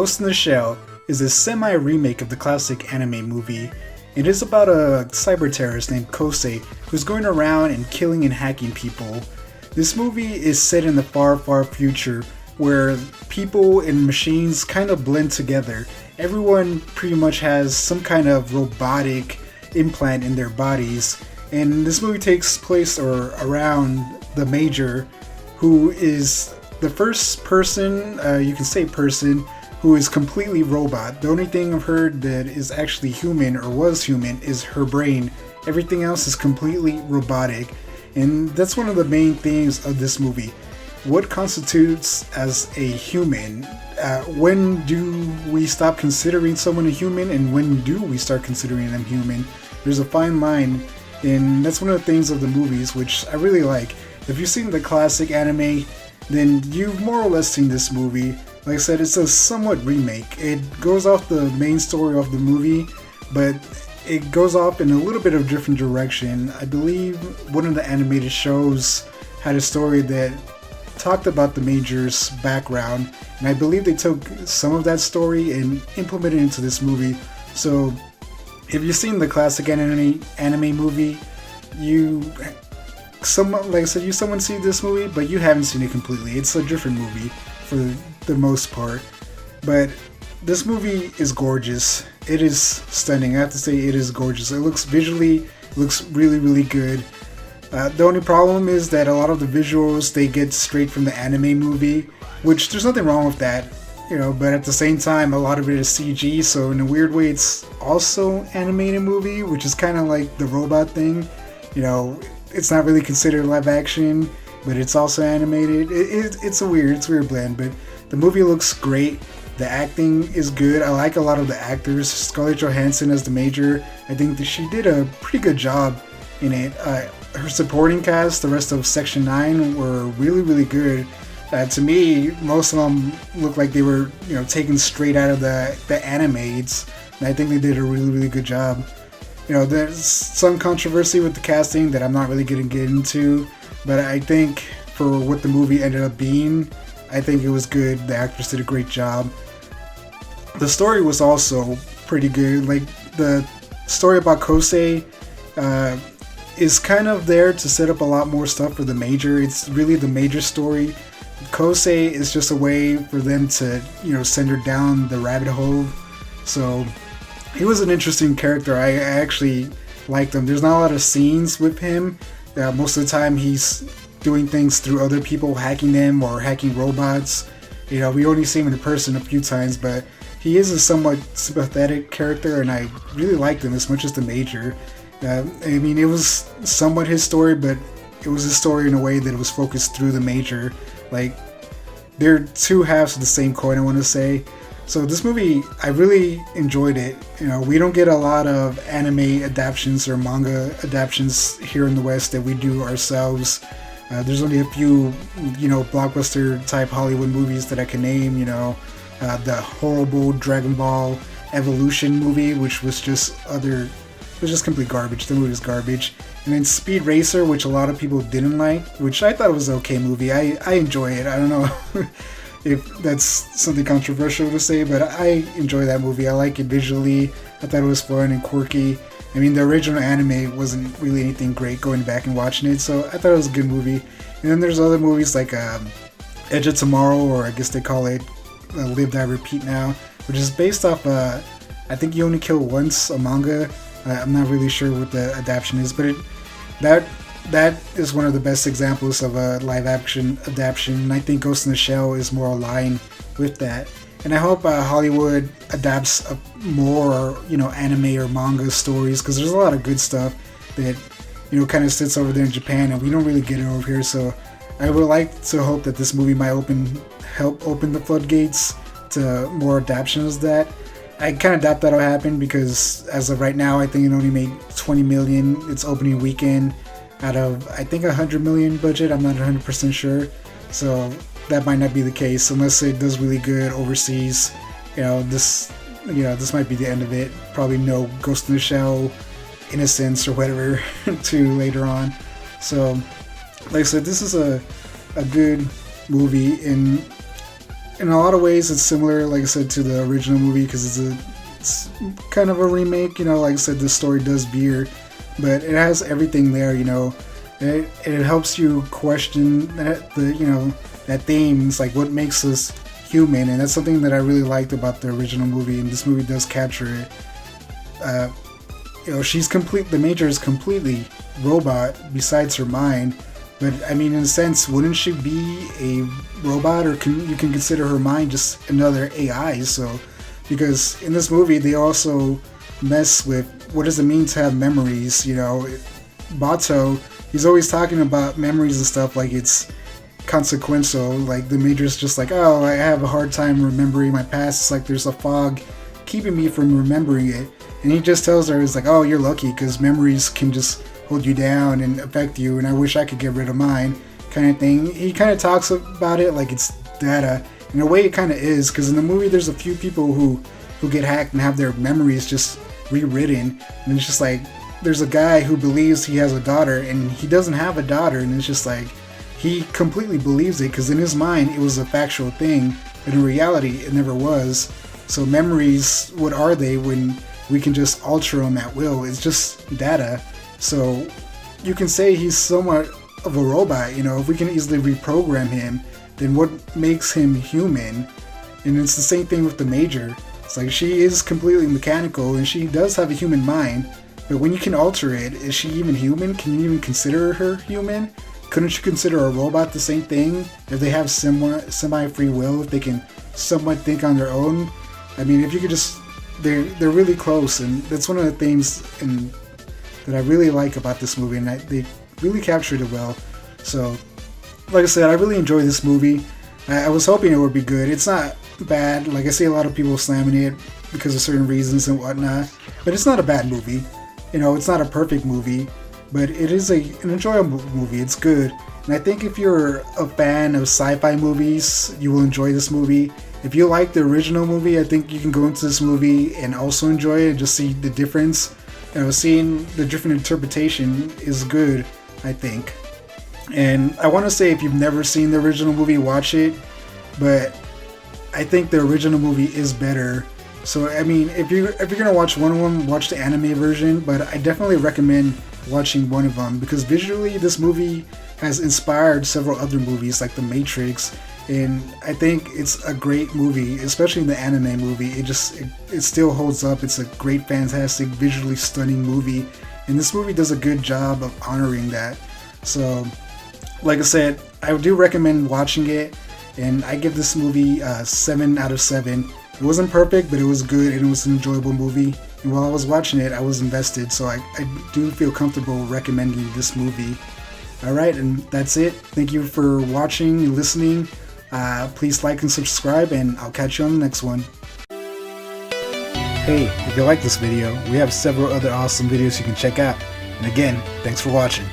Ghost in the Shell is a semi-remake of the classic anime movie. It is about a cyber terrorist named Kosei who's going around and killing and hacking people. This movie is set in the far, far future where people and machines kind of blend together. Everyone pretty much has some kind of robotic implant in their bodies, and this movie takes place around the Major, who is the first person, you can say person, who is completely robot. The only thing I've heard that is actually human or was human is her brain. Everything else is completely robotic, and that's one of the main themes of this movie. What constitutes as a human? When do we stop considering someone a human, and when do we start considering them human? There's a fine line, and that's one of the things of the movies which I really like. If you've seen the classic anime, then you've more or less seen this movie. Like I said, it's a somewhat remake. It goes off the main story of the movie, but it goes off in a little bit of a different direction. I believe one of the animated shows had a story that talked about the Major's background, and I believe they took some of that story and implemented it into this movie. So if you've seen the classic anime movie, someone see this movie, but you haven't seen it completely. It's a different movie for the most part, but this movie is gorgeous. It is stunning. I have to say, it is gorgeous. It looks really, really good. The only problem is that a lot of the visuals, they get straight from the anime movie, which there's nothing wrong with that, but at the same time, a lot of it is CG, so in a weird way, it's also animated movie, which is kind of like the robot thing. It's not really considered live action, but it's also animated. It's a weird blend, but the movie looks great. The acting is good. I like a lot of the actors. Scarlett Johansson as the Major, I think that she did a pretty good job in it. Her supporting cast, the rest of Section 9, were really, really good. To me, most of them looked like they were, taken straight out of the animades, and I think they did a really, really good job. There's some controversy with the casting that I'm not really going to get into, but I think for what the movie ended up being, I think it was good. The actress did a great job. The story was also pretty good. Like, the story about Kosei is kind of there to set up a lot more stuff for the Major. It's really the Major story. Kosei is just a way for them to, send her down the rabbit hole. So he was an interesting character. I actually liked him. There's not a lot of scenes with him. Most of the time he's doing things through other people, hacking them or hacking robots. We only see him in person a few times, but he is a somewhat sympathetic character, and I really liked him as much as the Major. It was somewhat his story, but it was a story in a way that it was focused through the Major. Like, they're two halves of the same coin, I want to say. So this movie, I really enjoyed it. We don't get a lot of anime adaptations or manga adaptations here in the West that we do ourselves. There's only a few, blockbuster type Hollywood movies that I can name. The horrible Dragon Ball Evolution movie, which was just complete garbage. The movie was garbage. And then Speed Racer, which a lot of people didn't like, which I thought was an okay movie. I enjoy it. I don't know if that's something controversial to say, but I enjoy that movie. I like it visually. I thought it was fun and quirky. The original anime wasn't really anything great going back and watching it, so I thought it was a good movie. And then there's other movies like Edge of Tomorrow, or I guess they call it Live Die Repeat Now, which is based off, I think You Only Kill Once, a manga. I'm not really sure what the adaptation is, but that is one of the best examples of a live action adaptation, and I think Ghost in the Shell is more aligned with that. And I hope Hollywood adapts more, anime or manga stories, because there's a lot of good stuff that, kind of sits over there in Japan, and we don't really get it over here. So I would like to hope that this movie might help open the floodgates to more adaptations of that. I kind of doubt that'll happen, because as of right now, I think it only made $20 million its opening weekend out of, I think, $100 million budget. I'm not 100% sure. So that might not be the case unless it does really good overseas. This might be the end of it. Probably no Ghost in the Shell, Innocence, or whatever to later on. So, like I said, this is a good movie, and in a lot of ways, it's similar, like I said, to the original movie because it's kind of a remake. Like I said, the story does veer, but it has everything there. It helps you question that themes, like what makes us human, and that's something that I really liked about the original movie, and this movie does capture it. The Major is completely robot besides her mind, but I mean, in a sense, wouldn't she be a robot, or you can consider her mind just another AI? So, because in this movie they also mess with what does it mean to have memories. Bato, he's always talking about memories and stuff like it's consequential. Like the Major's just like, oh, I have a hard time remembering my past. It's like there's a fog keeping me from remembering it. And he just tells her, it's like, oh, you're lucky because memories can just hold you down and affect you, and I wish I could get rid of mine, kind of thing. He kind of talks about it like it's data. In a way, it kind of is, because in the movie there's a few people who get hacked and have their memories just rewritten, and it's just like there's a guy who believes he has a daughter and he doesn't have a daughter, and it's just like he completely believes it because in his mind it was a factual thing, but in reality it never was. So memories, what are they when we can just alter them at will? It's just data. So you can say he's somewhat of a robot. If we can easily reprogram him, then what makes him human? And it's the same thing with the Major. It's like she is completely mechanical and she does have a human mind, but when you can alter it, is she even human? Can you even consider her human? Couldn't you consider a robot the same thing if they have semi-free will, if they can somewhat think on their own? I mean, if you could just, they're really close, and that's one of the things that I really like about this movie, and they really captured it well. So, like I said, I really enjoy this movie. I was hoping it would be good. It's not bad. Like, I see a lot of people slamming it because of certain reasons and whatnot, but it's not a bad movie. It's not a perfect movie, but it is an enjoyable movie. It's good. And I think if you're a fan of sci-fi movies, you will enjoy this movie. If you like the original movie, I think you can go into this movie and also enjoy it and just see the difference. Seeing the different interpretation is good, I think. And I want to say, if you've never seen the original movie, watch it. But I think the original movie is better. So I mean, if you're gonna watch one of them, watch the anime version. But I definitely recommend watching one of them because visually, this movie has inspired several other movies like The Matrix. And I think it's a great movie, especially in the anime movie. It still holds up. It's a great, fantastic, visually stunning movie. And this movie does a good job of honoring that. So, like I said, I do recommend watching it. And I give this movie 7 out of 7. It wasn't perfect, but it was good and it was an enjoyable movie. And while I was watching it, I was invested. So I do feel comfortable recommending this movie. Alright, and that's it. Thank you for watching and listening. Please like and subscribe, and I'll catch you on the next one. Hey, if you like this video, we have several other awesome videos you can check out. And again, thanks for watching.